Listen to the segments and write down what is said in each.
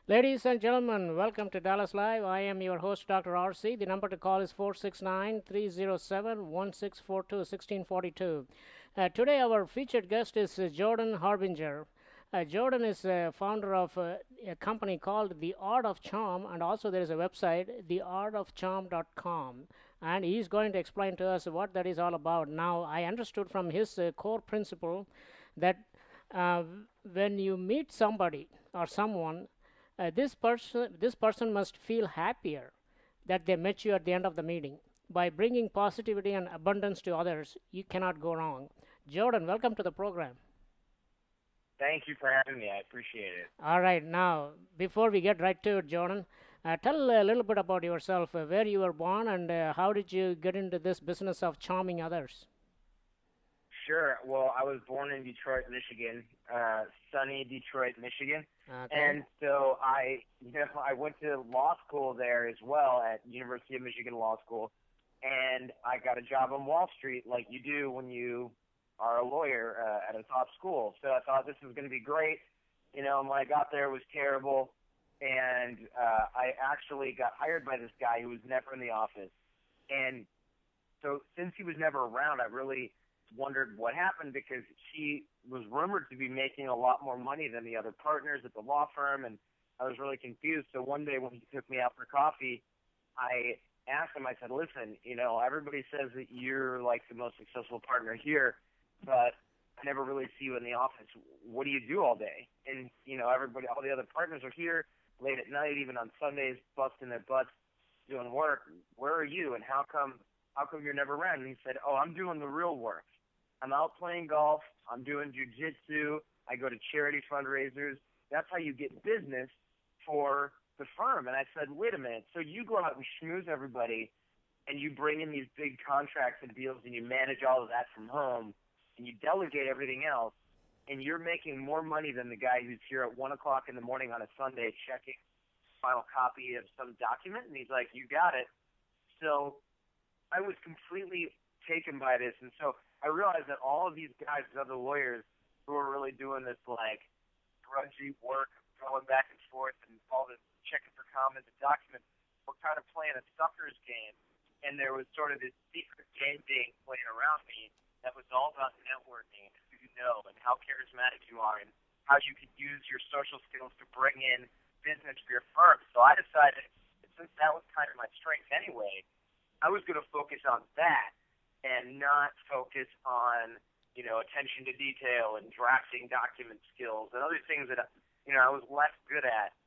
Ladies and gentlemen, welcome to Dallas Live. I am your host, Dr. RC. The number to call is 469 307 1642 1642. Today, our featured guest is Jordan Harbinger. Jordan is founder of a company called The Art of Charm, and also there is a website, theartofcharm.com. And he's going to explain to us what that is all about. Now, I understood from his core principle that uh, when you meet somebody or someone, this person must feel happier that they met you at the end of the meeting. By bringing positivity and abundance to others, you cannot go wrong. Jordan, welcome to the program. Thank you for having me. I appreciate it. All right, now before we get right to it, Jordan, tell a little bit about yourself, where you were born, and how did you get into this business of charming others? Sure. Well, I was born in Detroit, Michigan, sunny Detroit, Michigan, Okay. and so I went to law school there as well at University of Michigan Law School, and I got a job on Wall Street like you do when you are a lawyer at a top school. So I thought this was going to be great. And when I got there, it was terrible, and I actually got hired by this guy who was never in the office, and so since he was never around, I really wondered what happened because he was rumored to be making a lot more money than the other partners at the law firm, and I was really confused. So one day when he took me out for coffee, I asked him, I said, listen, everybody says that you're like the most successful partner here, but I never really see you in the office. What do you do all day? And, everybody, all the other partners are here late at night, even on Sundays, busting their butts doing work. Where are you? And how come you're never around? And he said, oh, I'm doing the real work. I'm out playing golf. I'm doing jujitsu. I go to charity fundraisers. That's how you get business for the firm. And I said, wait a minute. So you go out and schmooze everybody, and you bring in these big contracts and deals, and you manage all of that from home, and you delegate everything else, and you're making more money than the guy who's here at 1 o'clock in the morning on a Sunday checking final copy of some document. And he's like, you got it. So I was completely taken by this, and so I realized that all of these guys, the other lawyers, who were really doing this like grungy work, going back and forth, and all this checking for comments and documents, were kind of playing a sucker's game, and there was sort of this secret game being played around me that was all about networking and who you know and how charismatic you are and how you can use your social skills to bring in business for your firm. So I decided, since that was kind of my strength anyway, I was going to focus on that and not focus on, attention to detail and drafting document skills and other things that, I was less good at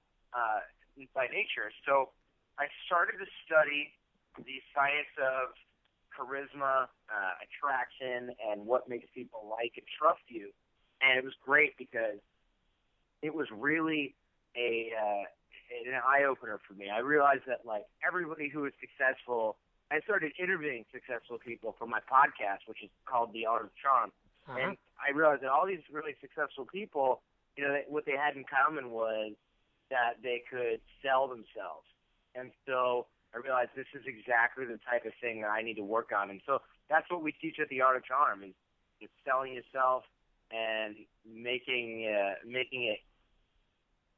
by nature. So I started to study the science of charisma, attraction, and what makes people like and trust you. And it was great because it was really an eye opener for me. I realized that like everybody who is successful, I started interviewing successful people for my podcast, which is called The Art of Charm. Uh-huh. And I realized that all these really successful people, what they had in common was that they could sell themselves. And so I realized this is exactly the type of thing that I need to work on. And so that's what we teach at The Art of Charm is selling yourself and making it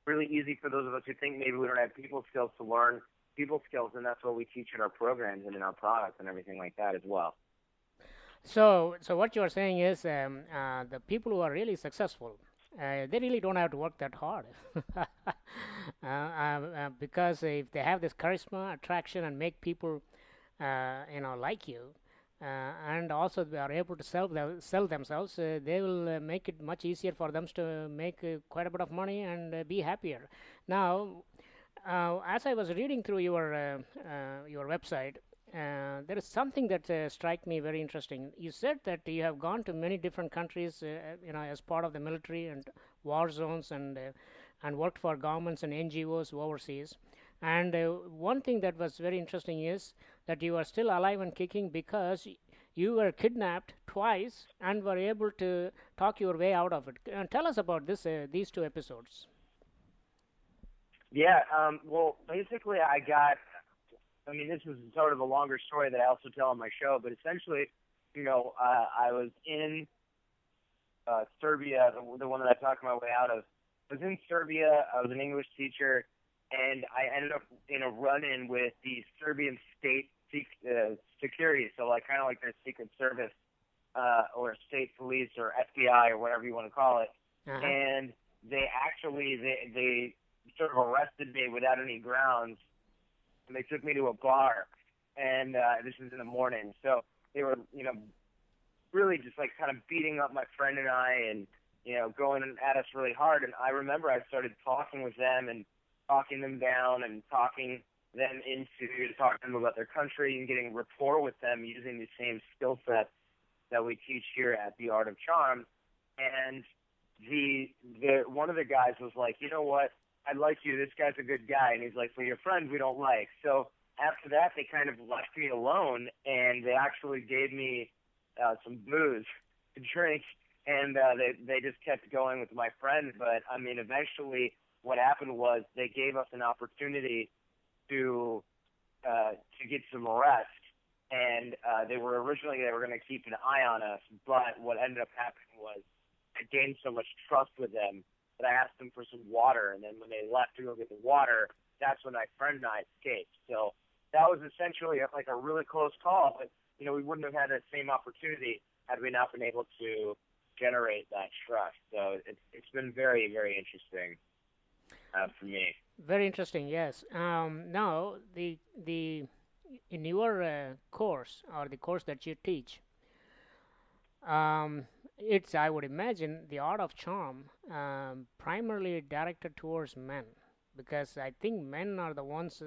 really easy for those of us who think maybe we don't have people skills to learn people skills, and that's what we teach in our programs and in our products and everything like that as well. So what you are saying is the people who are really successful, they really don't have to work that hard, because if they have this charisma, attraction, and make people, like you, and also they are able to sell themselves, they will make it much easier for them to make quite a bit of money and be happier. Now, as I was reading through your website, there is something that struck me very interesting. You said that you have gone to many different countries, as part of the military and war zones, and worked for governments and NGOs overseas. And one thing that was very interesting is that you are still alive and kicking because you were kidnapped twice and were able to talk your way out of it. Tell us about these two episodes. Yeah, well, basically this is sort of a longer story that I also tell on my show, but essentially, I was in Serbia, the one that I talked my way out of, was in Serbia. I was an English teacher, and I ended up in a run-in with the Serbian state security, so like kind of like their secret service or state police or FBI or whatever you want to call it. Uh-huh. And they sort of arrested me without any grounds, and they took me to a bar, and this was in the morning. So they were, really just like kind of beating up my friend and I, and going at us really hard. And I remember I started talking with them and talking them down and talking them into talking to them about their country and getting rapport with them using the same skill sets that we teach here at the Art of Charm. And the one of the guys was like, you know what? I like you. This guy's a good guy. And he's like, well, your friends we don't like. So after that, they kind of left me alone, and they actually gave me some booze to drink, and they just kept going with my friend. But I mean, eventually, what happened was they gave us an opportunity to get some rest, and they were going to keep an eye on us. But what ended up happening was I gained so much trust with them that I asked them for some water, and then when they left to go get the water, that's when my friend and I escaped. So that was essentially like a really close call, but we wouldn't have had that same opportunity had we not been able to generate that trust. So it's been very, very interesting for me. Very interesting. Yes. Now, the in your course, or the course that you teach, it's, I would imagine, the art of charm, primarily directed towards men, because I think men are the ones,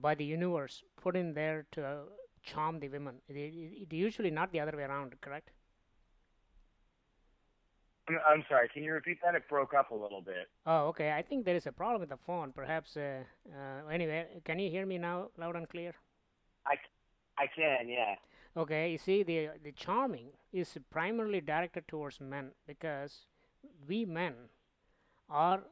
by the universe put in there to charm the women. It usually not the other way around, correct? I'm sorry, can you repeat that? It broke up a little bit. Oh, okay. I think there is a problem with the phone. Perhaps. Anyway, can you hear me now, loud and clear? I, I can, yeah. Okay. You see, the charming is primarily directed towards men, because we men are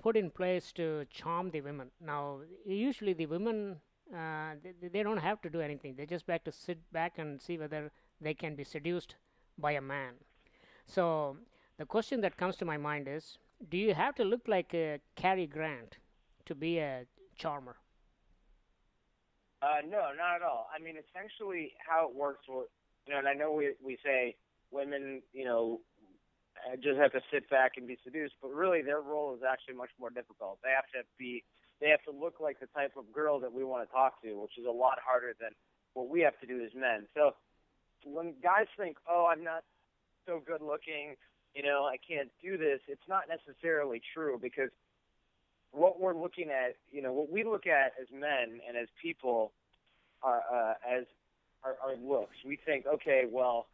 put in place to charm the women. Now, usually the women, they don't have to do anything. They just have to sit back and see whether they can be seduced by a man. So the question that comes to my mind is, do you have to look like Cary Grant to be a charmer? No, not at all. I mean, essentially how it works, and I know we say women, just have to sit back and be seduced, but really their role is actually much more difficult. They have to look like the type of girl that we want to talk to, which is a lot harder than what we have to do as men. So when guys think, oh, I'm not so good looking, I can't do this, it's not necessarily true, because what we're looking at, what we look at as men and as people as our looks. We think, okay, well,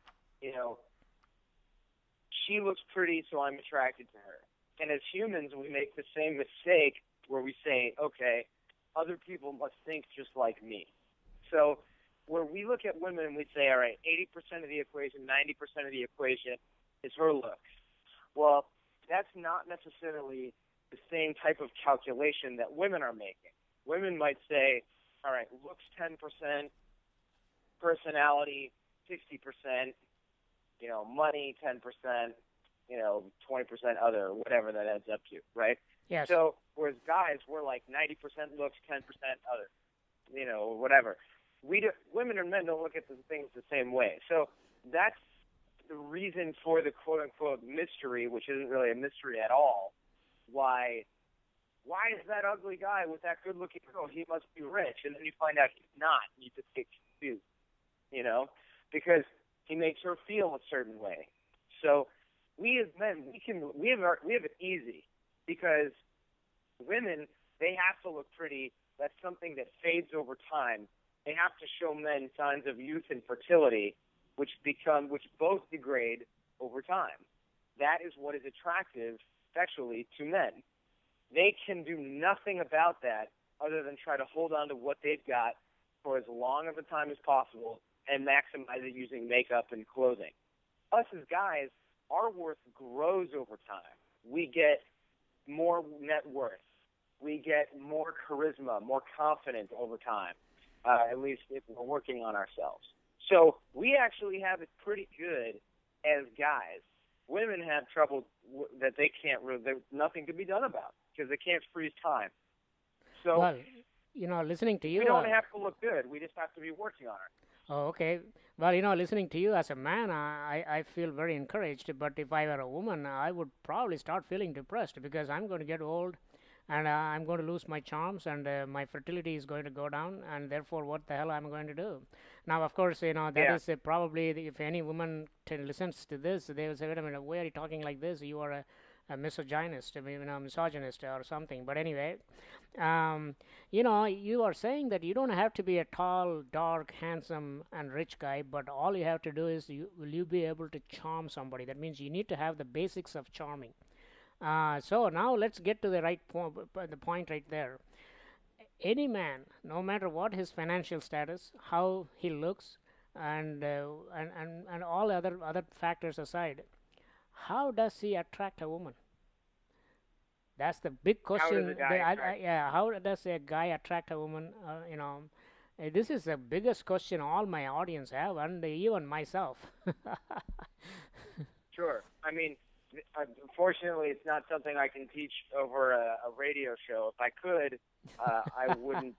she looks pretty, so I'm attracted to her. And as humans, we make the same mistake where we say, okay, other people must think just like me. So where we look at women and we say, all right, 80% of the equation, 90% of the equation is her looks. Well, that's not necessarily the same type of calculation that women are making. Women might say, all right, looks 10%, personality 60%, money 10%, 20% other, whatever that adds up to, right? Yes. So whereas guys, we're like 90% looks, 10% other, whatever. Women and men don't look at the things the same way. So that's the reason for the quote-unquote mystery, which isn't really a mystery at all. Why is that ugly guy with that good-looking girl? He must be rich. And then you find out he's not. You just get confused, because he makes her feel a certain way. So we as men, we have it easy, because women, they have to look pretty. That's something that fades over time. They have to show men signs of youth and fertility, which both degrade over time. That is what is attractive sexually to men. They can do nothing about that other than try to hold on to what they've got for as long of a time as possible and maximize it using makeup and clothing. Us as guys, our worth grows over time. We get more net worth. We get more charisma, more confidence over time, at least if we're working on ourselves. So we actually have it pretty good as guys. Women have trouble that they can't really, nothing can be done about because they can't freeze time. So Well, listening to we you, don't have to look good. We just have to be working on it. oh, okay. Well, listening to you as a man, I feel very encouraged. But if I were a woman, I would probably start feeling depressed because I'm going to get old, and I'm going to lose my charms, and my fertility is going to go down, and therefore, what the hell I'm going to do? Now, of course, that Yeah, is probably if any woman listens to this, they will say, "Wait a minute, why are you talking like this? You are a misogynist, misogynist or something." But anyway, um, you are saying that you don't have to be a tall, dark, handsome, and rich guy, but all you have to do is will you be able to charm somebody? That means you need to have the basics of charming. So now let's get to the the point right there. Any man, no matter what his financial status, how he looks, and all other factors aside, how does he attract a woman? That's the big how does a question. guy attract? Yeah, how does a guy attract a woman? This is the biggest question all my audience have, and even myself. Sure. I mean, unfortunately, it's not something I can teach over a radio show. If I could, I wouldn't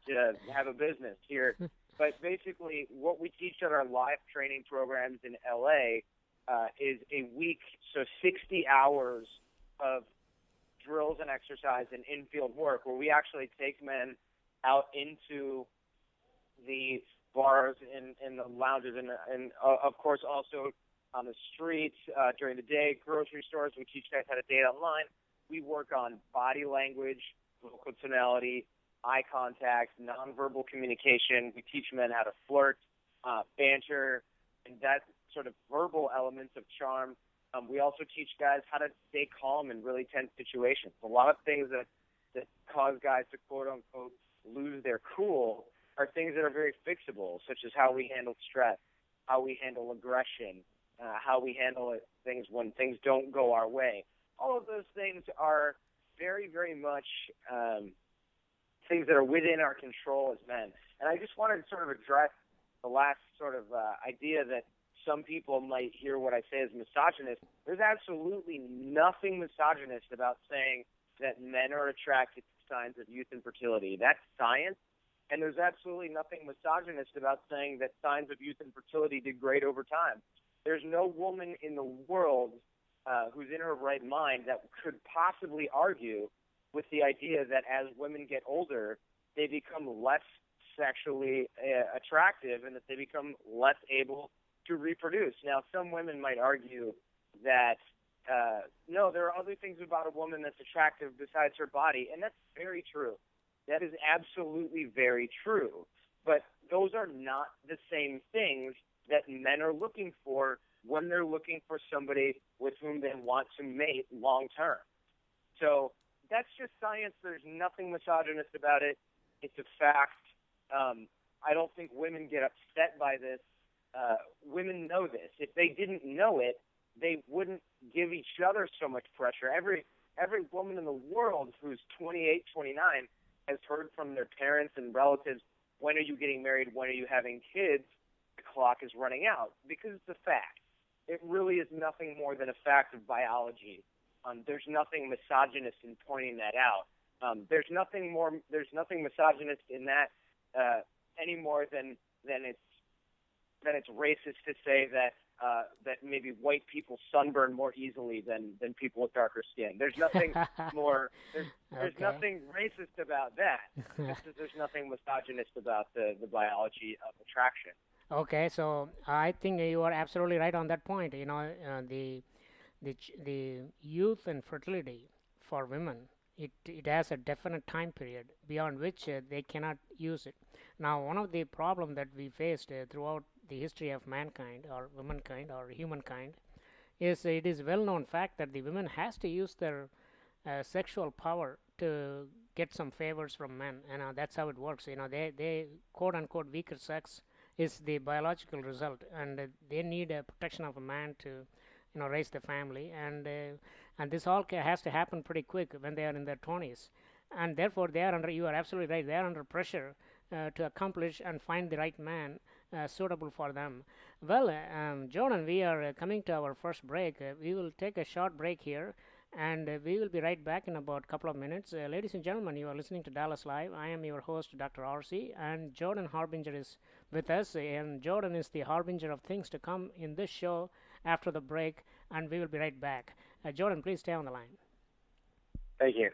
have a business here. But basically, what we teach at our live training programs in LA is a week, so 60 hours of drills and exercise and infield work, where we actually take men out into the bars and the lounges and of course also on the streets during the day, grocery stores. We teach guys how to date online. We work on body language, vocal tonality, eye contact, nonverbal communication. We teach men how to flirt, banter, and that sort of verbal elements of charm. We also teach guys how to stay calm in really tense situations. A lot of things that cause guys to quote unquote lose their cool are things that are very fixable, such as how we handle stress, how we handle aggression, how we handle things when things don't go our way. All of those things are very, very much things that are within our control as men. And I just wanted to sort of address the last sort of idea that some people might hear what I say as misogynist. There's absolutely nothing misogynist about saying that men are attracted to signs of youth and fertility. That's science. And there's absolutely nothing misogynist about saying that signs of youth and fertility degrade over time. There's no woman in the world who's in her right mind that could possibly argue with the idea that as women get older, they become less sexually attractive and that they become less able to reproduce. Now, some women might argue that, no, there are other things about a woman that's attractive besides her body, and that's very true. That is absolutely very true. But those are not the same things that men are looking for when they're looking for somebody with whom they want to mate long term. So that's just science. There's nothing misogynist about it. It's a fact. I don't think women get upset by this. Women know this. If they didn't know it, they wouldn't give each other so much pressure. Every woman in the world who's 28, 29 has heard from their parents and relatives, when are you getting married? When are you having kids? The clock is running out, because it's a fact. It really is nothing more than a fact of biology. There's nothing misogynist in pointing that out. There's nothing misogynist in that any more than it's racist to say that that maybe white people sunburn more easily than people with darker skin. There's nothing more. There's Okay. nothing racist about that. There's nothing misogynist about the biology of attraction. Okay, so I think you are absolutely right on that point. The youth and fertility for women, it has a definite time period beyond which they cannot use it. Now, one of the problem that we faced throughout the history of mankind or womankind or humankind is it is well known fact that the women has to use their sexual power to get some favors from men, and that's how it works. They quote unquote weaker sex is the biological result, and they need a protection of a man to raise the family, and this all has to happen pretty quick when they are in their 20s, and therefore they are under, you are absolutely right, they are under pressure to accomplish and find the right man suitable for them. Well, Jordan, we are coming to our first break. We will take a short break here, and we will be right back in about a couple of minutes. Ladies and gentlemen, you are listening to Dallas Live. I am your host, Dr. RC, and Jordan Harbinger is with us. And Jordan is the harbinger of things to come in this show after the break, and we will be right back. Jordan, please stay on the line. Thank you.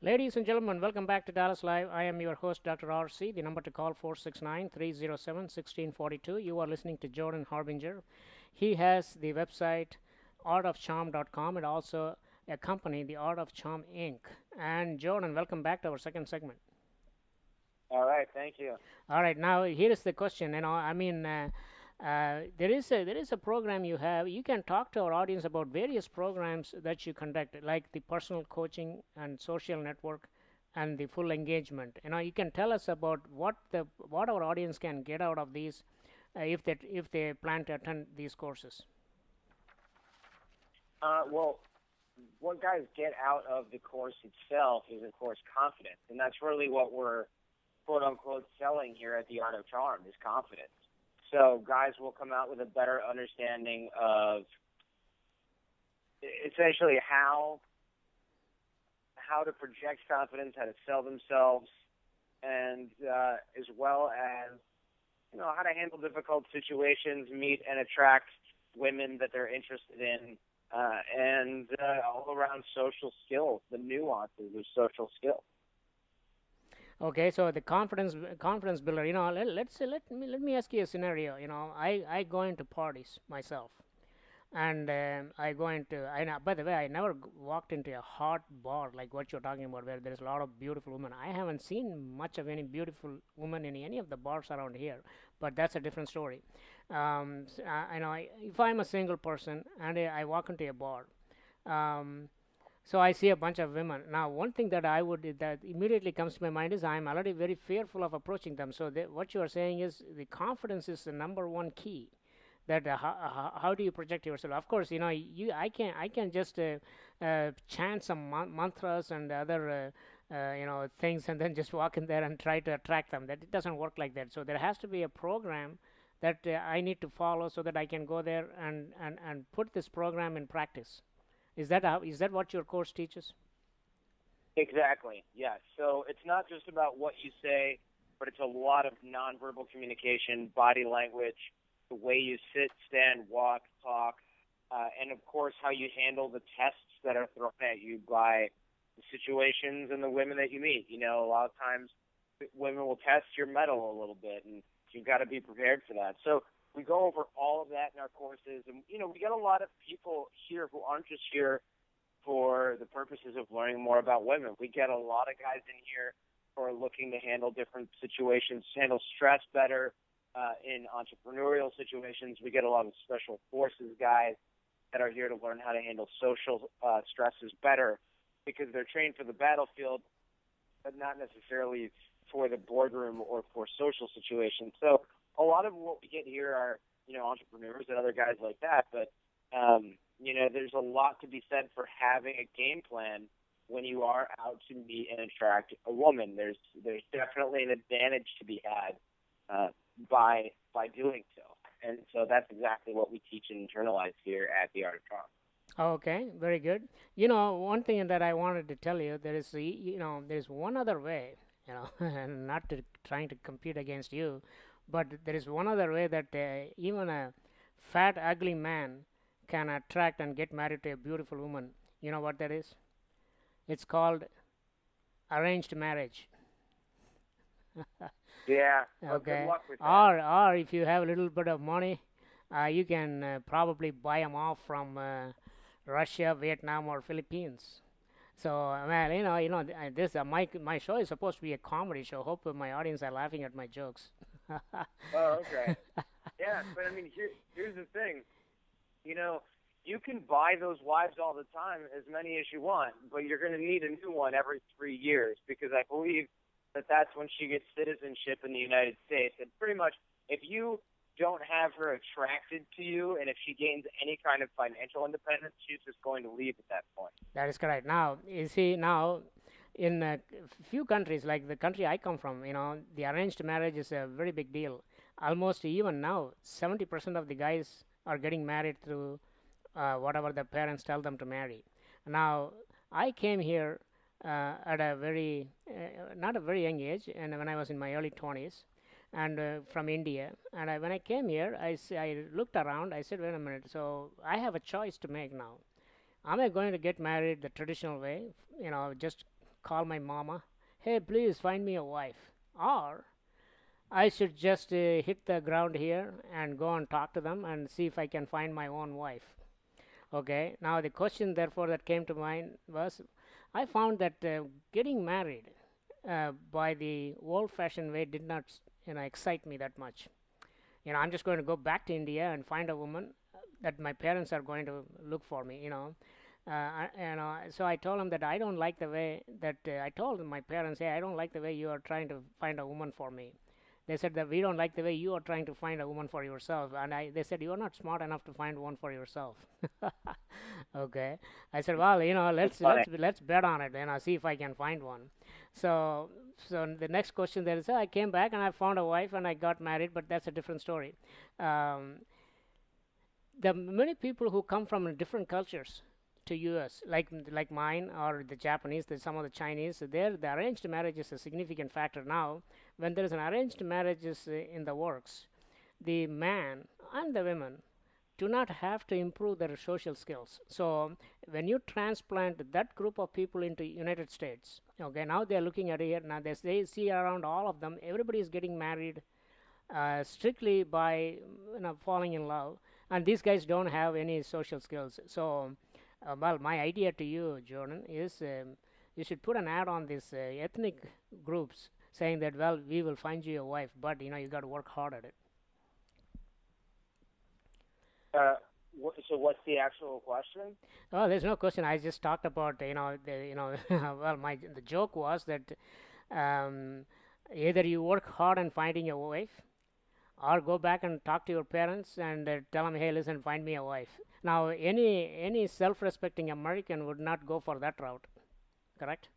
Ladies and gentlemen, welcome back to Dallas Live. I am your host, Dr. RC. The number to call 469-307-1642. You are listening to Jordan Harbinger. He has the website artofcharm.com and also a company, the Art of Charm Inc. And Jordan, welcome back to our second segment. All right, thank you. All right, now here is the question. There is a program you have. You can talk to our audience about various programs that you conduct, like the personal coaching and social network, and the full engagement. You can tell us about what our audience can get out of these, if they plan to attend these courses. Well, what guys get out of the course itself is, of course, confidence, and that's really what we're quote unquote selling here at the Art of Charm is confidence. So guys will come out with a better understanding of essentially how to project confidence, how to sell themselves, and as well as how to handle difficult situations, meet and attract women that they're interested in, and all around social skills, the nuances of social skills. Okay, so the confidence builder. Let me ask you a scenario. I go into parties myself, and I go into. I know, by the way, I never walked into a hot bar like what you're talking about, where there's a lot of beautiful women. I haven't seen much of any beautiful women in any of the bars around here, but that's a different story. I know if I'm a single person and I walk into a bar. Um, so I see a bunch of women. Now, one thing that immediately comes to my mind is I'm already very fearful of approaching them. So what you are saying is the confidence is the number one key. That how do you project yourself? Of course, I can just chant some mantras and other things, and then just walk in there and try to attract them. That it doesn't work like that. So there has to be a program that I need to follow so that I can go there and put this program in practice. Is that what your course teaches? Exactly. Yes. So it's not just about what you say, but it's a lot of nonverbal communication, body language, the way you sit, stand, walk, talk, and of course how you handle the tests that are thrown at you by the situations and the women that you meet. A lot of times women will test your mettle a little bit, and you've got to be prepared for that. So we go over all of that in our courses, and we get a lot of people here who aren't just here for the purposes of learning more about women. We get a lot of guys in here who are looking to handle different situations, handle stress better in entrepreneurial situations. We get a lot of special forces guys that are here to learn how to handle social stresses better because they're trained for the battlefield, but not necessarily for the boardroom or for social situations. So a lot of what we get here are, entrepreneurs and other guys like that, but there's a lot to be said for having a game plan when you are out to meet and attract a woman. There's definitely an advantage to be had by doing so, and so that's exactly what we teach and internalize here at the Art of Charm. Okay, very good. One thing that I wanted to tell you, there's one other way, and not to trying to compete against you, but there is one other way that even a fat, ugly man can attract and get married to a beautiful woman. You know what that is? It's called arranged marriage. Yeah, well, good Okay, luck with that. or if you have a little bit of money, you can probably buy them off from Russia, Vietnam, or Philippines. So, well, this my show is supposed to be a comedy show. Hope my audience are laughing at my jokes. Oh, okay. Yeah, but I mean, here's the thing. You know, you can buy those wives all the time, as many as you want, but you're going to need a new one every 3 years because I believe that that's when she gets citizenship in the United States. And pretty much, if you don't have her attracted to you, and if she gains any kind of financial independence, she's just going to leave at that point. That is correct. Now, you see, now in a few countries, like the country I come from, the arranged marriage is a very big deal. Almost even now, 70% of the guys are getting married through whatever the parents tell them to marry. Now, I came here at a not a very young age, and when I was in my early 20s, and from India. And when I came here, I looked around. I said, wait a minute. So I have a choice to make now. Am I going to get married the traditional way? Just call my mama. Hey, please find me a wife. Or I should just hit the ground here and go and talk to them and see if I can find my own wife. Okay. Now the question, therefore, that came to mind was, I found that getting married by the old-fashioned way did not, excite me that much. I'm just going to go back to India and find a woman that my parents are going to look for me. So I told them that I don't like the way that I told my parents, hey, I don't like the way you are trying to find a woman for me. They said that we don't like the way you are trying to find a woman for yourself, and they said you are not smart enough to find one for yourself. Okay, I said, well, That's let's funny. let's let's bet on it, and I'll see if I can find one. So, so the next question there is, I came back and I found a wife and I got married, but that's a different story. Um, the many people who come from different cultures to US, like mine or the Japanese, some of the Chinese, there the arranged marriage is a significant factor. Now, when there is an arranged marriage in the works, the man and the women do not have to improve their social skills. So when you transplant that group of people into United States, okay, now they're looking at it here. Now they see around all of them, everybody is getting married strictly by falling in love, and these guys don't have any social skills. So, well, my idea to you, Jordan, is you should put an ad on these ethnic groups saying that, well, we will find you a wife, but you got to work hard at it. Uh, so what's the actual question? Oh, there's no question. I just talked about well, the joke was that um, either you work hard on finding a wife, or go back and talk to your parents and tell them, hey, listen, find me a wife. Now, any self-respecting American would not go for that route, correct?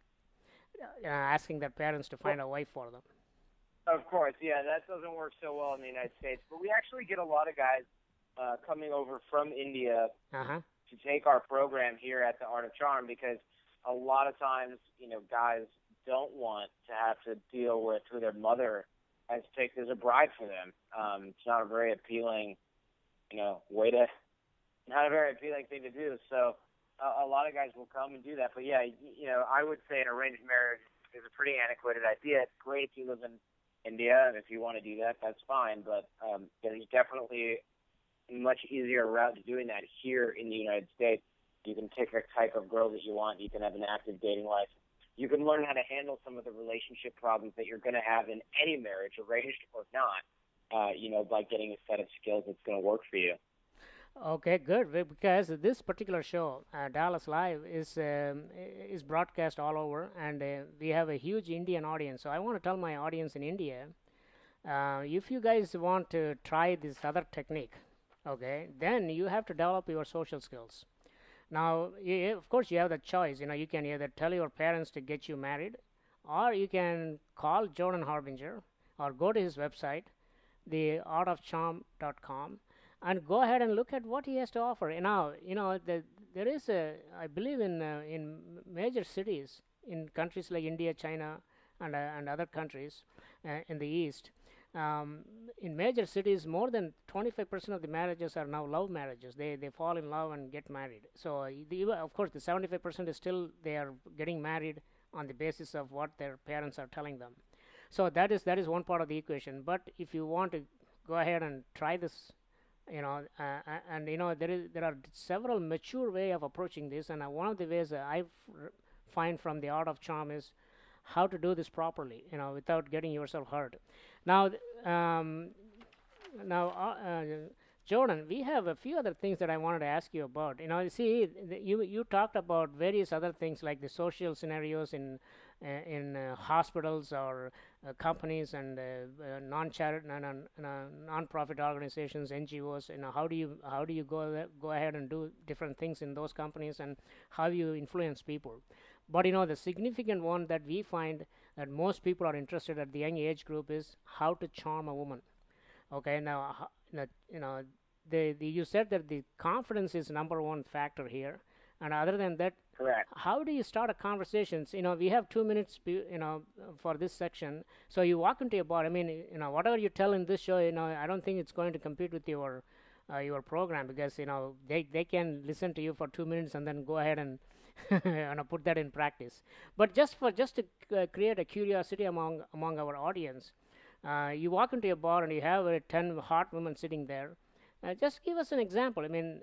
Asking their parents to Well, find a wife for them. of course, yeah, that doesn't work so well in the United States, but we actually get a lot of guys coming over from India Uh huh. to take our program here at the Art of Charm because a lot of times, guys don't want to have to deal with who their mother has picked as a bride for them. It's not a very appealing, way to, not a very appealing thing to do. So a lot of guys will come and do that. But yeah, I would say an arranged marriage is a pretty antiquated idea. It's great if you live in India, and if you want to do that, that's fine. But there's definitely much easier route to doing that here in the United States. You can pick a type of girl that you want. You can have an active dating life. You can learn how to handle some of the relationship problems that you're going to have in any marriage, arranged or not. By getting a set of skills that's going to work for you. Okay, good. Because this particular show, Dallas Live, is broadcast all over, and we have a huge Indian audience. So I want to tell my audience in India, if you guys want to try this other technique, okay, then you have to develop your social skills. Now, of course, you have the choice. You can either tell your parents to get you married, or you can call Jordan Harbinger, or go to his website, theartofcharm.com, and go ahead and look at what he has to offer. And now, there is I believe in major cities in countries like India, China, and other countries in the East. Um, in major cities, more than 25% of the marriages are now love marriages. They fall in love and get married. So, of course, the 75% is still they are getting married on the basis of what their parents are telling them. So that is one part of the equation. But if you want to go ahead and try this, and there are several mature way of approaching this, and one of the ways that find from the art of charm is how to do this properly, without getting yourself hurt. Now, um, now, Jordan, we have a few other things that I wanted to ask you about. See, you talked about various other things like the social scenarios in hospitals or companies and non-profit organizations, NGOs. How do you go ahead and do different things in those companies, and how you influence people? But the significant one that we find that most people are interested at the young age group is how to charm a woman. Okay, now you know you said that the confidence is number one factor here, and other than that, Correct. how do you start a conversation? We have 2 minutes, for this section. So you walk into a bar. I mean, whatever you tell in this show, I don't think it's going to compete with your program, because they can listen to you for 2 minutes and then go ahead and put that in practice. But just to create a curiosity among our audience, you walk into a bar and you have 10 hot women sitting there. Just give us an example. I mean,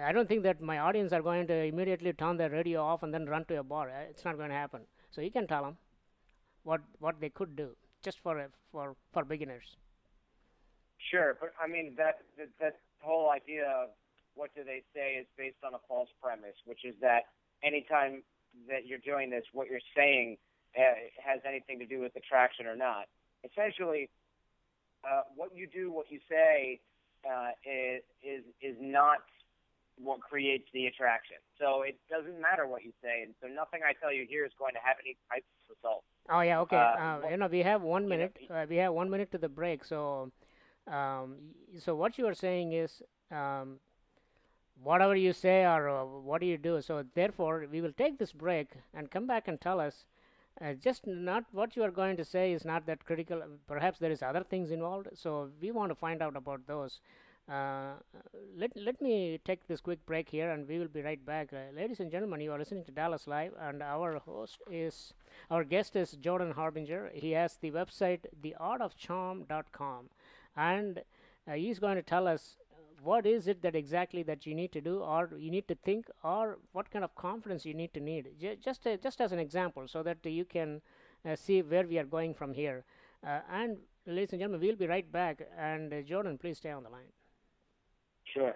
I don't think that my audience are going to immediately turn their radio off and then run to a bar. It's not going to happen. So you can tell them what they could do, just for beginners. Sure, but I mean that whole idea of what do they say is based on a false premise, which is that anytime that you're doing this, what you're saying has anything to do with attraction or not. Essentially, what you do, what you say, is not what creates the attraction. So it doesn't matter what you say, and so nothing I tell you here is going to have any type of result. Oh yeah, okay. We have one You know, minute. We have 1 minute to the break. So what you are saying is, whatever you say, or what do you do. So therefore, we will take this break and come back and tell us. Just not what you are going to say is not that critical. Perhaps there is other things involved. So we want to find out about those. Uh, let me take this quick break here, and we will be right back. Ladies and gentlemen, you are listening to Dallas Live, and our guest is Jordan Harbinger. He has the website theartofcharm.com, and he's going to tell us what is it that exactly that you need to do, or you need to think, or what kind of confidence you need to need. Just as an example, so that you can see where we are going from here. And ladies and gentlemen, we'll be right back. And Jordan, please stay on the line. Sure.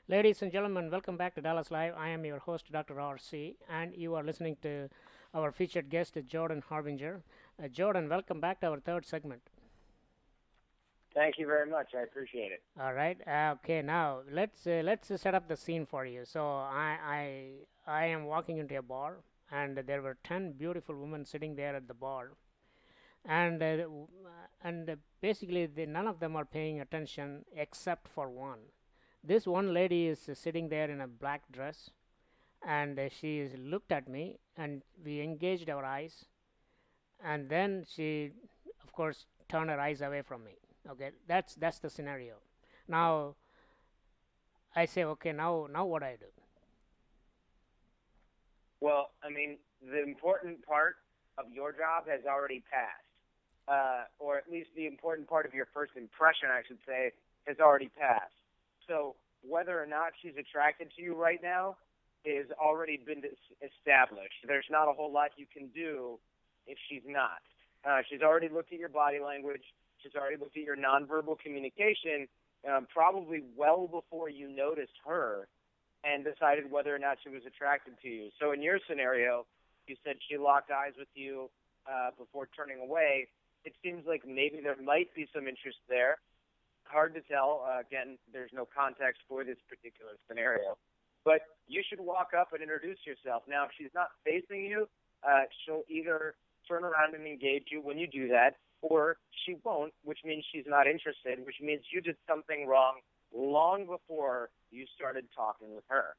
Ladies and gentlemen, welcome back to Dallas Live. I am your host, Dr. RC, and you are listening to our featured guest, Jordan Harbinger. Jordan, welcome back to our third segment. Thank you very much. I appreciate it. All right. Okay. Now let's set up the scene for you. So I am walking into a bar, and there were 10 beautiful women sitting there at the bar, and basically none of them are paying attention except for one. This one lady is sitting there in a black dress, and she looked at me, and we engaged our eyes, and then she, of course, turned her eyes away from me. Okay, that's the scenario. Now I say, okay, now what I do? Well, I mean, the important part of your job has already passed, or at least the important part of your first impression, I should say, has already passed. So whether or not she's attracted to you right now is already been established. There's not a whole lot you can do if she's not. She's already looked at your body language. She's already looked at your nonverbal communication, probably well before you noticed her, and decided whether or not she was attracted to you. So in your scenario, you said she locked eyes with you before turning away. It seems like maybe there might be some interest there. Hard to tell. Again, there's no context for this particular scenario. But you should walk up and introduce yourself. Now, if she's not facing you, she'll either turn around and engage you when you do that, or she won't, which means she's not interested, which means you did something wrong long before you started talking with her.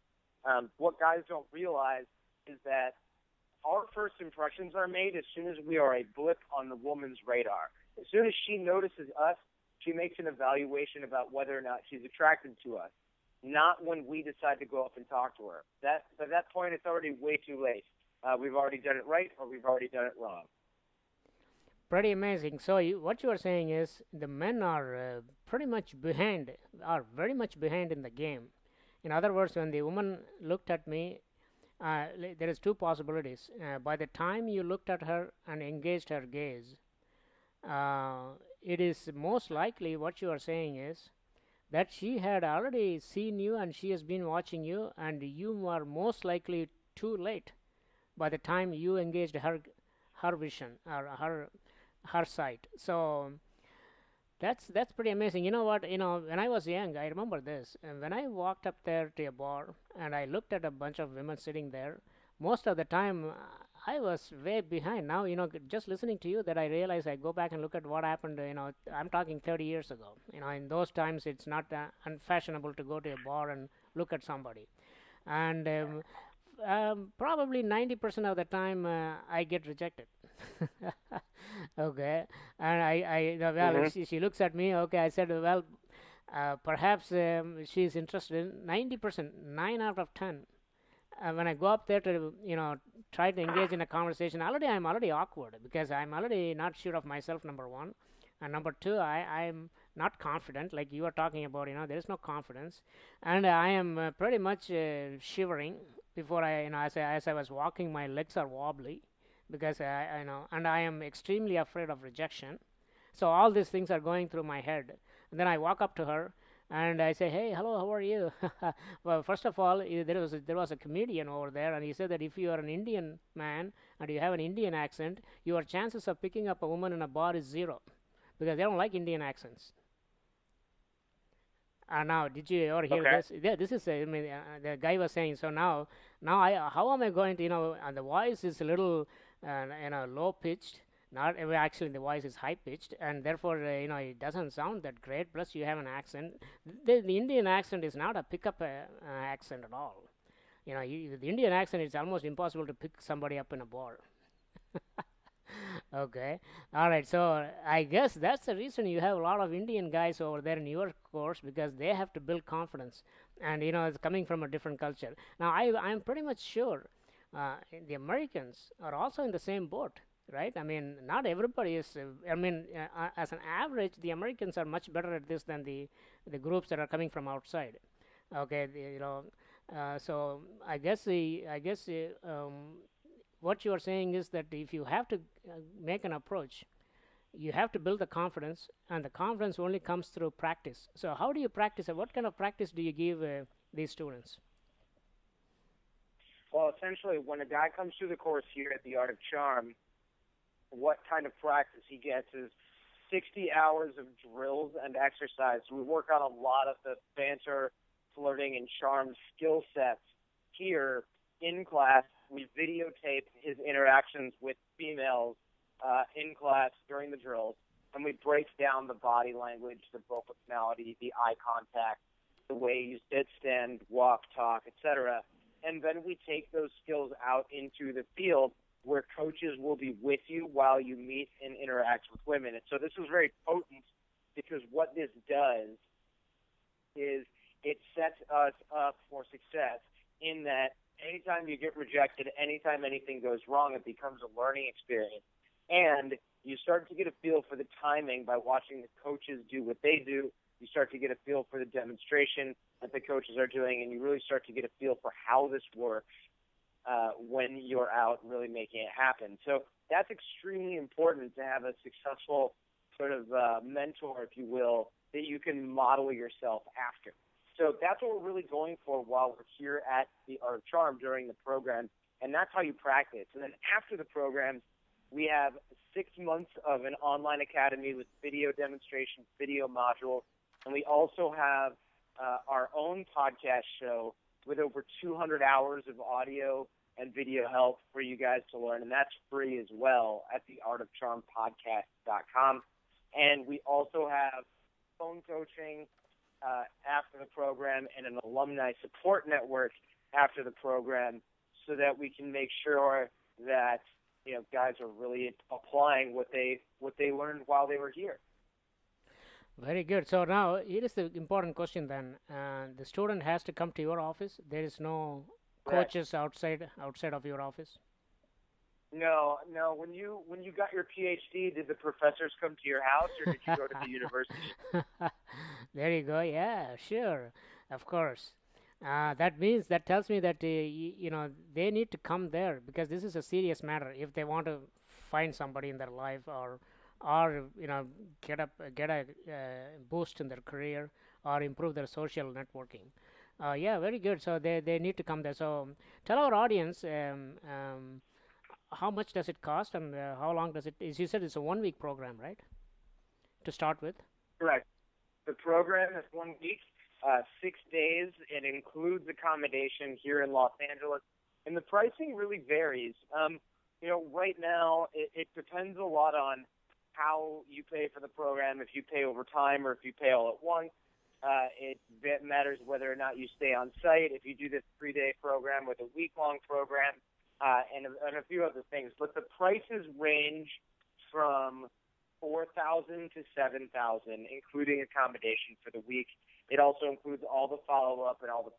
What guys don't realize is that our first impressions are made as soon as we are a blip on the woman's radar. As soon as she notices us, she makes an evaluation about whether or not she's attracted to us, not when we decide to go up and talk to her. By that point, it's already way too late. We've already done it right, or we've already done it wrong. Pretty amazing. So what you are saying is the men are pretty much behind, are very much behind in the game. In other words, when the woman looked at me, there is two possibilities. By the time you looked at her and engaged her gaze, it is most likely what you are saying is that she had already seen you and she has been watching you, and you are most likely too late by the time you engaged her vision or her sight. So that's pretty amazing. You know what? When I was young, I remember this. And when I walked up there to a bar and I looked at a bunch of women sitting there, most of the time I was way behind. Now, just listening to you, that I realize I go back and look at what happened. I'm talking 30 years ago. In those times, it's not unfashionable to go to a bar and look at somebody. And probably 90% of the time, I get rejected. Okay, and well, Mm-hmm. she looks at me. Okay, I said, well, perhaps she's interested. 90%, 9 out of 10. When I go up there to try to engage in a conversation, I'm already awkward because I'm already not sure of myself. Number one, and number two, I'm not confident. Like you are talking about, there is no confidence, and I am pretty much shivering before as I was walking, my legs are wobbly because and I am extremely afraid of rejection. So all these things are going through my head. And then I walk up to her and I say, "Hey, hello, how are you?" Well, first of all, there was a comedian over there, and he said that if you are an Indian man and you have an Indian accent, your chances of picking up a woman in a bar is zero because they don't like Indian accents. Now, did you ever hear Okay. this? Yeah, this is. I mean, the guy was saying. So now, how am I going to? And the voice is a little, low pitched. Not actually, the voice is high pitched, and therefore, it doesn't sound that great. Plus, you have an accent. The Indian accent is not a pickup accent at all. The Indian accent, it's almost impossible to pick somebody up in a bar. Okay. All right. So I guess that's the reason you have a lot of Indian guys over there in your course because they have to build confidence, and it's coming from a different culture. Now I'm pretty much sure the Americans are also in the same boat, right? I mean, not everybody is. I mean, as an average, the Americans are much better at this than the groups that are coming from outside. Okay. So I guess what you are saying is that if you have to make an approach, you have to build the confidence, and the confidence only comes through practice. So how do you practice it? What kind of practice do you give these students? Well, essentially, when a guy comes through the course here at the Art of Charm, what kind of practice he gets is 60 hours of drills and exercise. We work on a lot of the banter, flirting, and charm skill sets here in class. We videotape his interactions with females in class during the drills, and we break down the body language, the vocal tonality, the eye contact, the way you sit, stand, walk, talk, etc. And then we take those skills out into the field where coaches will be with you while you meet and interact with women. And so this is very potent because what this does is it sets us up for success in that anytime you get rejected, anytime anything goes wrong, it becomes a learning experience. And you start to get a feel for the timing by watching the coaches do what they do. You start to get a feel for the demonstration that the coaches are doing, and you really start to get a feel for how this works when you're out really making it happen. So that's extremely important to have a successful sort of mentor, if you will, that you can model yourself after. So that's what we're really going for while we're here at the Art of Charm during the program, and that's how you practice. And then after the program, we have 6 months of an online academy with video demonstrations, video modules, and we also have our own podcast show with over 200 hours of audio and video help for you guys to learn, and that's free as well at theartofcharmpodcast.com. And we also have phone coaching after the program and an alumni support network after the program, so that we can make sure that guys are really applying what they learned while they were here. Very good. So now here is the important question then. The student has to come to your office. There is no Correct. coaches outside of your office. No, no. When you got your PhD, did the professors come to your house, or did you go to the university? There you go. Yeah, sure, of course. That tells me that they need to come there because this is a serious matter. If they want to find somebody in their life, or get a boost in their career, or improve their social networking. Yeah, very good. So they need to come there. So tell our audience how much does it cost, and how long does it? As you said, it's a 1 week program, right? To start with. Correct. The program is 1 week, 6 days. It includes accommodation here in Los Angeles, and the pricing really varies. Right now it depends a lot on how you pay for the program. If you pay over time or if you pay all at once. It matters whether or not you stay on site. If you do this 3-day program with a week-long program, and a few other things. But the prices range from $4,000 to $7,000, including accommodation for the week. It also includes all the follow-up and all the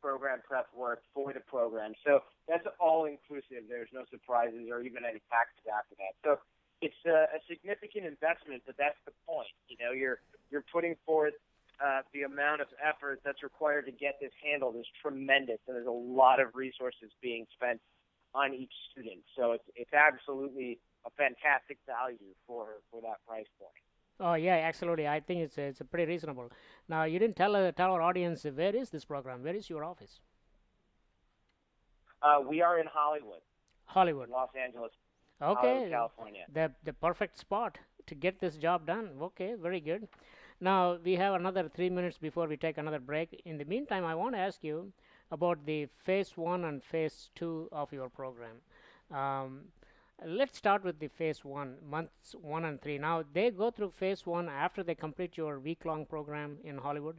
program prep work for the program. So that's all inclusive. There's no surprises or even any taxes after that. So it's a significant investment, but that's the point. You're putting forth the amount of effort that's required to get this handled is tremendous, and there's a lot of resources being spent on each student. So it's absolutely a fantastic value for that price point. Oh yeah, absolutely. I think it's a pretty reasonable. Now you didn't tell our audience where is this program? Where is your office? We are in Hollywood, Hollywood. Los Angeles, Hollywood, Okay, California. the perfect spot to get this job done. Okay, very good. Now we have another 3 minutes before we take another break. In the meantime, I want to ask you about the phase one and phase two of your program. Um, let's start with the phase one, months 1 and 3. Now they go through phase one after they complete your week-long program in Hollywood.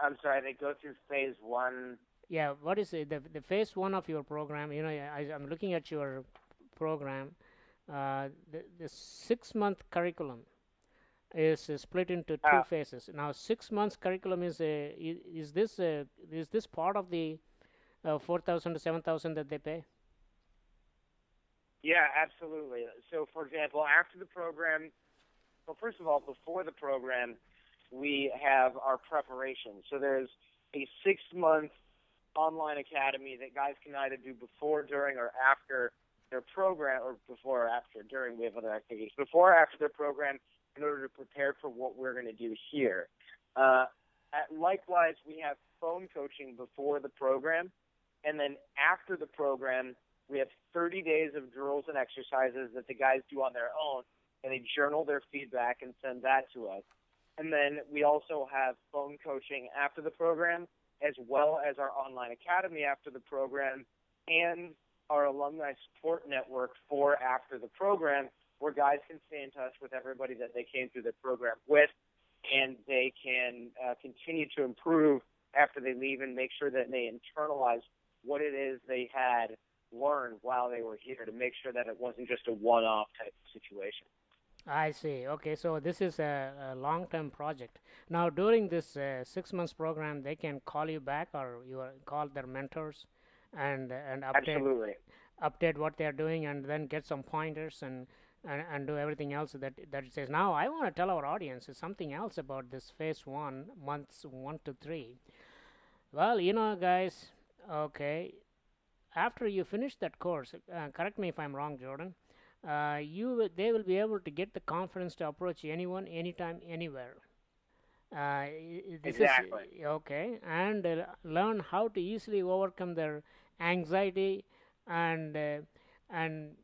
I'm sorry, they go through phase one. Yeah, what is it? The phase one of your program? I'm looking at your program. The 6 month curriculum is split into two Uh, phases. Now, 6 months curriculum is this part of the 4,000 to 7,000 that they pay? yeah, absolutely. So, for example, after the program, well, first of all, before the program, we have our preparation. So there's a 6 month online academy that guys can either do before, during, or after their program, or before or after, during. We have other activities. Before or after their program, in order to prepare for what we're going to do here. Uh, Likewise, we have phone coaching before the program, and then after the program, we have 30 days of drills and exercises that the guys do on their own, and they journal their feedback and send that to us. And then we also have phone coaching after the program, as well as our online academy after the program, and our alumni support network for after the program, where guys can stay in touch with everybody that they came through the program with, and they can continue to improve after they leave and make sure that they internalize what it is they had learned while they were here, to make sure that it wasn't just a one-off type of situation. I see. Okay, so this is a long-term project. Now, during this 6 months program, they can call you back, or you call their mentors, and Absolutely. update what they are doing, and then get some pointers, and do everything else that it says. Now, I want to tell our audience something else about this phase one, months 1 to 3. Well, guys. Okay, after you finish that course, correct me if I'm wrong, Jordan. They will be able to get the confidence to approach anyone, anytime, anywhere. This is Exactly. okay, and learn how to easily overcome their anxiety and and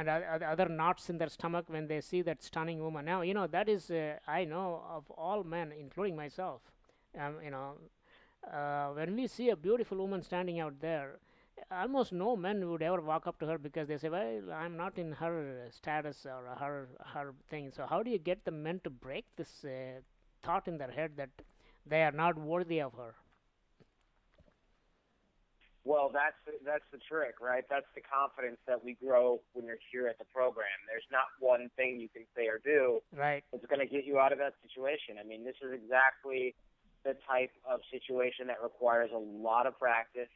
other knots in their stomach when they see that stunning woman. Now, that is I know of all men, including myself. Um, you know, when we see a beautiful woman standing out there, almost no men would ever walk up to her because they say, "Well, I'm not in her status or her thing." So how do you get the men to break this thought in their head that they are not worthy of her? Well, that's the trick, right? That's the confidence that we grow when you're here at the program. There's not one thing you can say or do Right. that's going to get you out of that situation. I mean, this is exactly the type of situation that requires a lot of practice,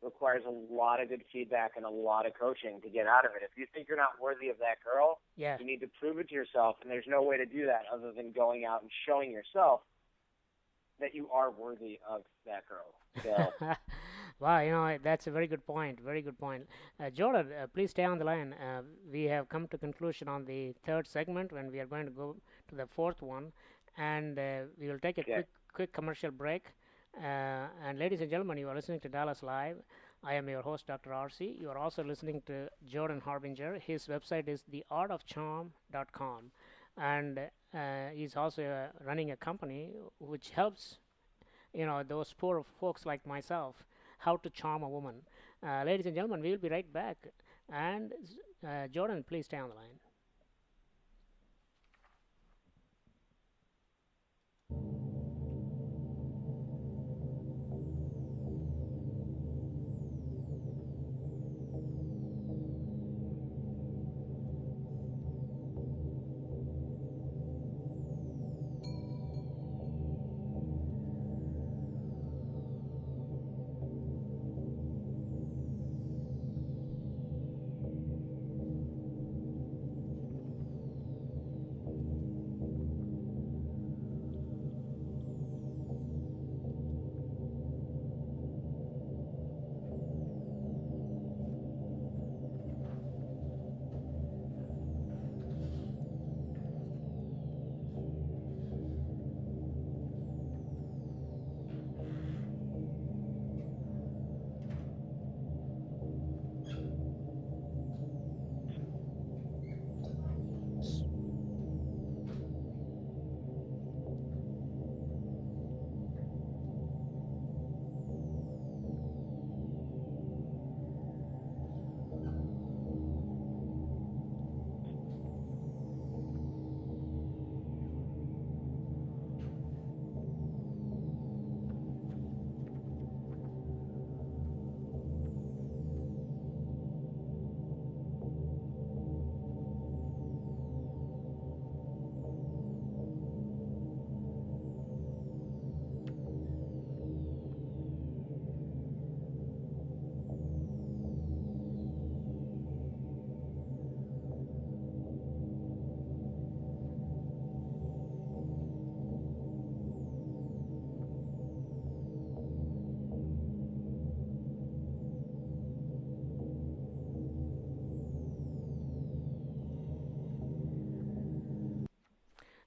requires a lot of good feedback, and a lot of coaching to get out of it. If you think you're not worthy of that girl, Yeah. you need to prove it to yourself, and there's no way to do that other than going out and showing yourself that you are worthy of that girl. So. Wow, that's a very good point. Very good point. Jordan, please stay on the line. We have come to conclusion on the third segment when we are going to go to the fourth one, and we will take a Okay. quick commercial break. And ladies and gentlemen, you are listening to Dallas Live. I am your host, Dr. RC. You are also listening to Jordan Harbinger. His website is theartofcharm.com, and he's also running a company which helps those poor folks like myself how to charm a woman. Ladies and gentlemen, we will be right back. And Jordan, please stay on the line.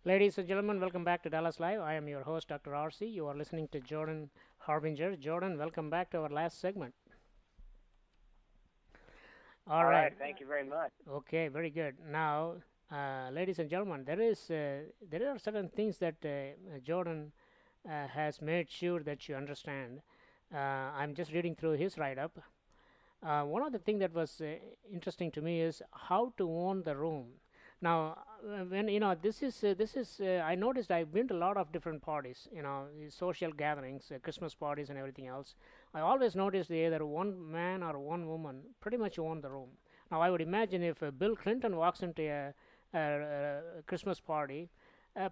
Ladies and gentlemen, welcome back to Dallas Live. I am your host, Dr. RC. You are listening to Jordan Harbinger. Jordan, welcome back to our last segment. All All right. right. Thank you very much. Okay, very good. Now, ladies and gentlemen, there are certain things that Jordan has made sure that you understand. I'm just reading through his write-up. One of the things that was interesting to me is how to own the room. Now, when I noticed I've been to a lot of different parties, social gatherings, Christmas parties, and everything else. I always noticed either one man or one woman pretty much own the room. Now, I would imagine if Bill Clinton walks into a Christmas party,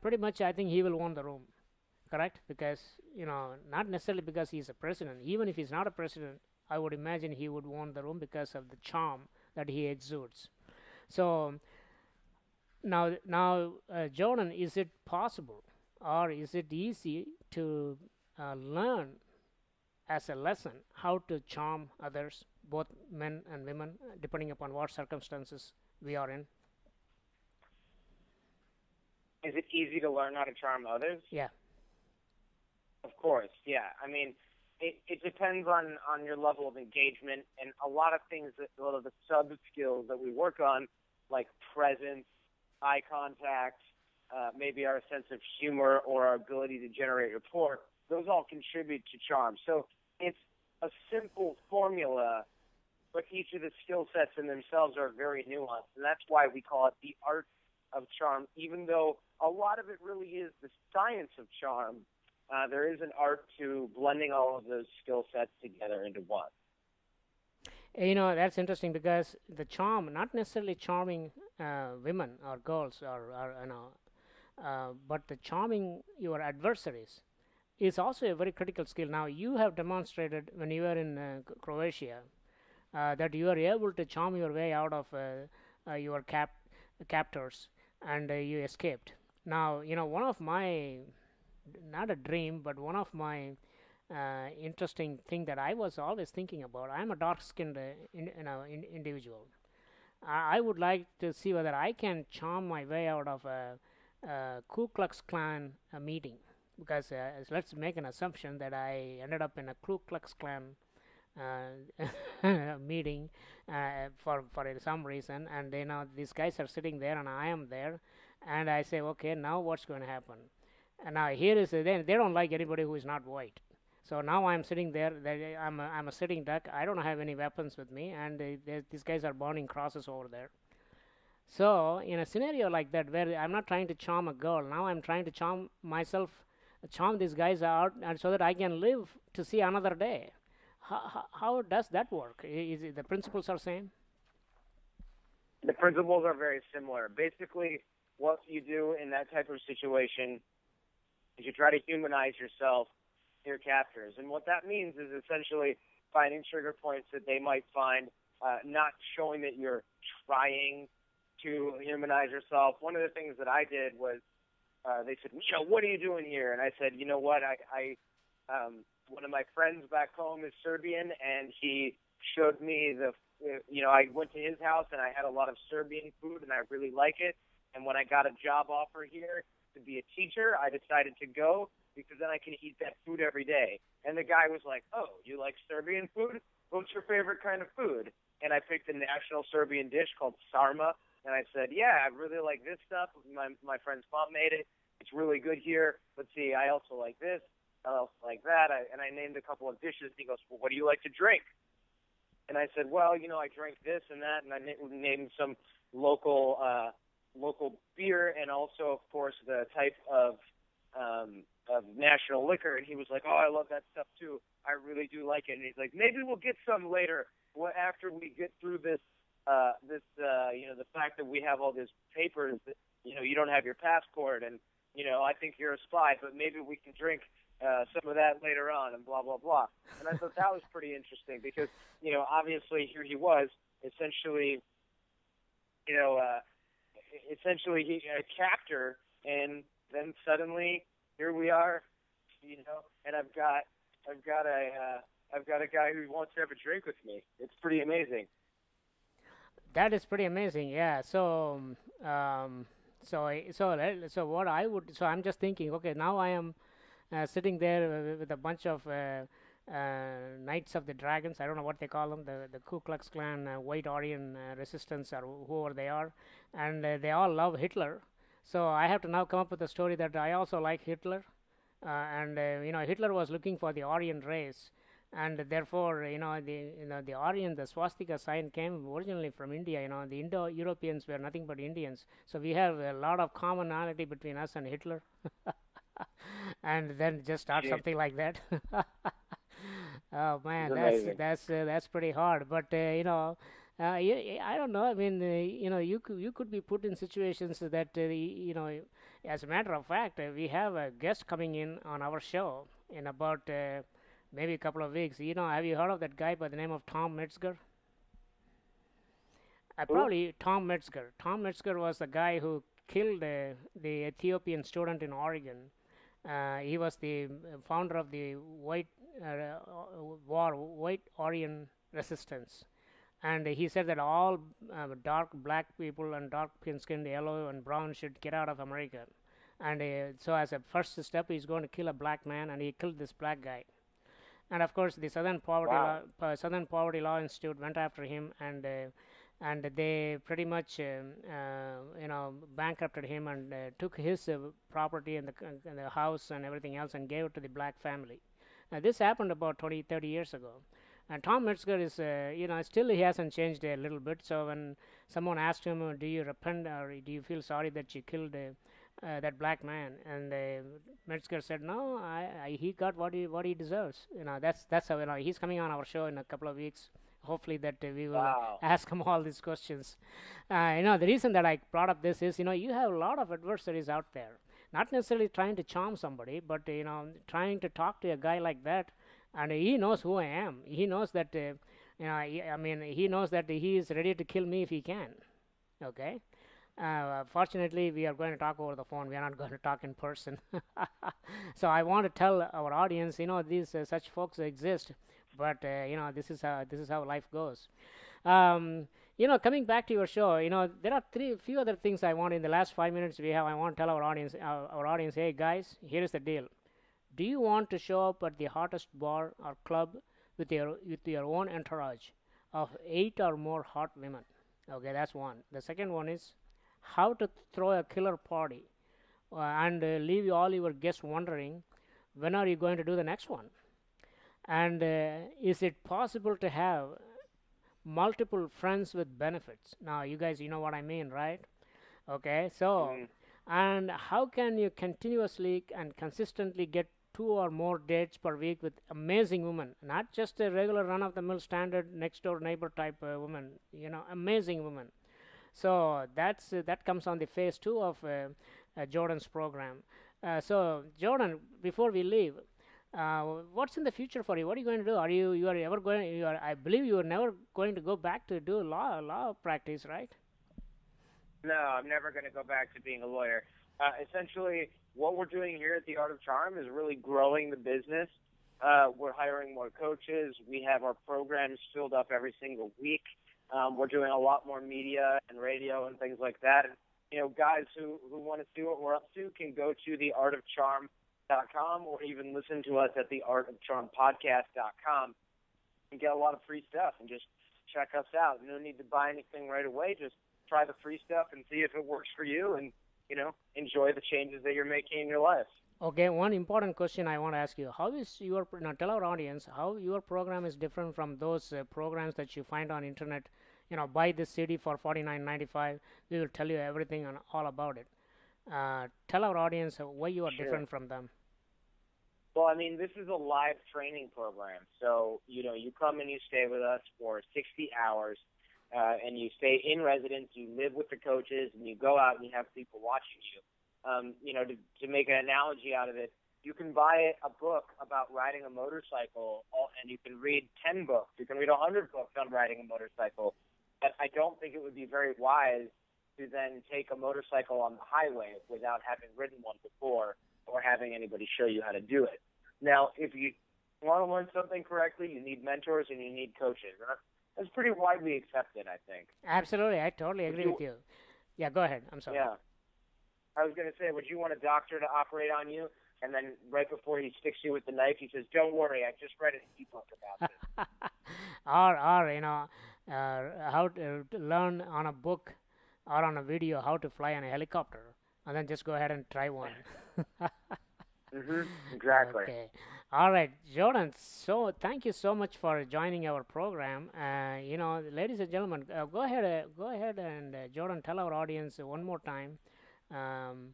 pretty much I think he will own the room, correct? Because not necessarily because he's a president. Even if he's not a president, I would imagine he would want the room because of the charm that he exudes. So now, Jordan, is it possible or is it easy to learn as a lesson how to charm others, both men and women, depending upon what circumstances we are in? Is it easy to learn how to charm others? Yeah. Of course, yeah. I mean, it depends on your level of engagement and a lot of things, a lot of the sub skills that we work on, like presence, eye contact, maybe our sense of humor or our ability to generate rapport. those all contribute to charm. So it's a simple formula, but each of the skill sets in themselves are very nuanced, and that's why we call it the art of charm. Even though a lot of it really is the science of charm, there is an art to blending all of those skill sets together into one. That's interesting because the charm, not necessarily charming women or girls or but the charming your adversaries is also a very critical skill. Now, you have demonstrated when you were in Croatia that you are able to charm your way out of your captors, and you escaped. Now, one of my, not a dream, but one of my interesting thing that I was always thinking about. I'm a dark-skinned individual. I would like to see whether I can charm my way out of a Ku Klux Klan meeting, because let's make an assumption that I ended up in a Ku Klux Klan meeting for some reason, and these guys are sitting there and I am there, and I say, okay, now what's going to happen? And now here is they don't like anybody who is not white. So now I'm sitting there. I'm a sitting duck. I don't have any weapons with me, and these guys are burning crosses over there. So in a scenario like that, where I'm not trying to charm a girl, now I'm trying to charm myself, charm these guys out, and so that I can live to see another day. How does that work? Is it the principles are same? The principles are very similar. Basically, what you do in that type of situation is you try to humanize yourself, your captors. And what that means is essentially finding trigger points that they might find, not showing that you're trying to humanize yourself. One of the things that I did was they said, what are you doing here? And I said, you know what, one of my friends back home is Serbian, and he showed me I went to his house, and I had a lot of Serbian food, and I really like it. And when I got a job offer here to be a teacher, I decided to go because then I can eat that food every day. And the guy was like, oh, you like Serbian food? What's your favorite kind of food? And I picked a national Serbian dish called sarma, and I said, yeah, I really like this stuff. My friend's mom made it. It's really good here. Let's see, I also like this. I also like that. And I named a couple of dishes. He goes, well, what do you like to drink? And I said, well, I drink this and that. And I named some local beer, and also, of course, the type of national liquor. And he was like, oh, I love that stuff too. I really do like it. And he's like, maybe we'll get some later after we get through this, the fact that we have all these papers that, you don't have your passport, and, I think you're a spy, but maybe we can drink some of that later on, and blah, blah, blah. And I thought that was pretty interesting because, obviously here he was essentially, essentially he a captor, and then suddenly here we are, and I've got a guy who wants to have a drink with me. It's pretty amazing. That is pretty amazing. Yeah. So what I would, so I'm just thinking, okay, now I am sitting there with a bunch of Knights of the Dragons. I don't know what they call them, the Ku Klux Klan, White Aryan Resistance, or whoever they are, and they all love Hitler. So I have to now come up with a story that I also like Hitler, and Hitler was looking for the Aryan race, and therefore the Aryan, the swastika sign came originally from India. The Indo-Europeans were nothing but Indians, so we have a lot of commonality between us and Hitler. And then just start Gee, something like that. Oh man, it's amazing. that's pretty hard. But I don't know. I mean, you could be put in situations that as a matter of fact, we have a guest coming in on our show in about maybe a couple of weeks. Have you heard of that guy by the name of Tom Metzger? Who? Probably Tom Metzger. Tom Metzger was the guy who killed the Ethiopian student in Oregon. He was the founder of the White Aryan Resistance, and he said that all dark black people and dark skinned yellow and brown should get out of America. And so, as a first step, he's going to kill a black man, and he killed this black guy. And of course, the Wow. Southern Poverty Law Institute went after him, and and they pretty much bankrupted him and took his property and the house and everything else and gave it to the black family. This happened about 20, 30 years ago. And Tom Metzger is, still he hasn't changed a little bit. So when someone asked him, "Do you repent or do you feel sorry that you killed that black man?" and Metzger said, "No, he got what he deserves." That's how he's coming on our show in a couple of weeks. Hopefully that we will Wow. ask him all these questions. The reason that I brought up this is, you have a lot of adversaries out there, not necessarily trying to charm somebody, but trying to talk to a guy like that, and he knows who I am. He knows that, he knows that he is ready to kill me if he can. Okay. Fortunately, we are going to talk over the phone. We are not going to talk in person. So I want to tell our audience, these such folks exist, but this is how life goes. Coming back to your show, there are few other things I want in the last 5 minutes we have. I want to tell our audience, hey guys, here is the deal. Do you want to show up at the hottest bar or club with your own entourage of 8 or more hot women? Okay, that's one. The second one is how to throw a killer party and leave all your guests wondering when are you going to do the next one? And is it possible to have multiple friends with benefits? Now, you guys, you know what I mean, right? Okay, so, Mm, and how can you continuously and consistently get 2 or more dates per week with amazing women, not just a regular run of the mill standard next door neighbor type woman, amazing women? So that comes on the phase two of Jordan's program. So, Jordan, before we leave, what's in the future for you? What are you going to do? You are ever going? I believe you are never going to go back to do law practice, right? no, I'm never going to go back to being a lawyer. Essentially, what we're doing here at the Art of Charm is really growing the business. We're hiring more coaches. We have our programs filled up every single week. We're doing a lot more media and radio and things like that. And, guys who want to see what we're up to can go to theartofcharm.com or even listen to us at theartofcharmpodcast.com and get a lot of free stuff and just check us out. No need to buy anything right away. Just try the free stuff and see if it works for you and, enjoy the changes that you're making in your life. Okay, one important question I want to ask you: how is now tell our audience how your program is different from those programs that you find on internet? Buy this CD for 49.95. We will tell you everything and all about it. Tell our audience why you are Sure. different from them. Well, I mean, this is a live training program. So, you come and you stay with us for 60 hours, and you stay in residence, you live with the coaches, and you go out and you have people watching you. To make an analogy out of it, you can buy a book about riding a motorcycle, and you can read 10 books. You can read 100 books on riding a motorcycle. But I don't think it would be very wise to then take a motorcycle on the highway without having ridden one before or having anybody show you how to do it. Now, if you want to learn something correctly, you need mentors and you need coaches. And that's pretty widely accepted, I think. Absolutely, I totally Would agree you? with you. Yeah, go ahead. I'm sorry. Yeah. I was going to say, would you want a doctor to operate on you? And then right before he sticks you with the knife, he says, "Don't worry, I just read an ebook about this." or how to learn on a book or on a video how to fly on a helicopter, and then just go ahead and try one. Exactly. Okay. All right, Jordan. So thank you so much for joining our program. Ladies and gentlemen, go ahead, and Jordan, tell our audience one more time um,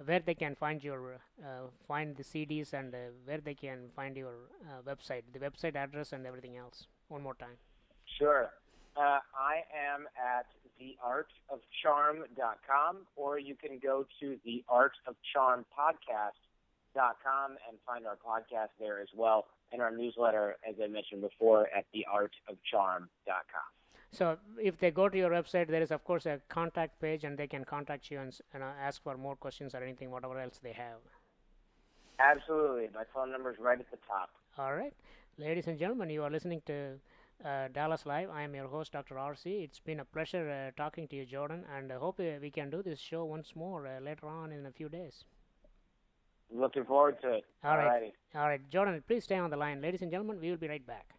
where they can find the CDs and where they can find your website, the website address, and everything else. One more time. Sure. I am at theartofcharm.com, or you can go to theartofcharmpodcast.com and find our podcast there as well, and our newsletter, as I mentioned before, at theartofcharm.com. So if they go to your website, there is of course a contact page, and they can contact you and ask for more questions or anything, whatever else they have. Absolutely. My phone number is right at the top. All right, ladies and gentlemen, you are listening to Dallas Live. I am your host, Dr. RC. It's been a pleasure talking to you, Jordan, and I hope we can do this show once more later on in a few days. Looking forward to it. All All right, righty. all right, Jordan, please stay on the line. Ladies and gentlemen, we will be right back.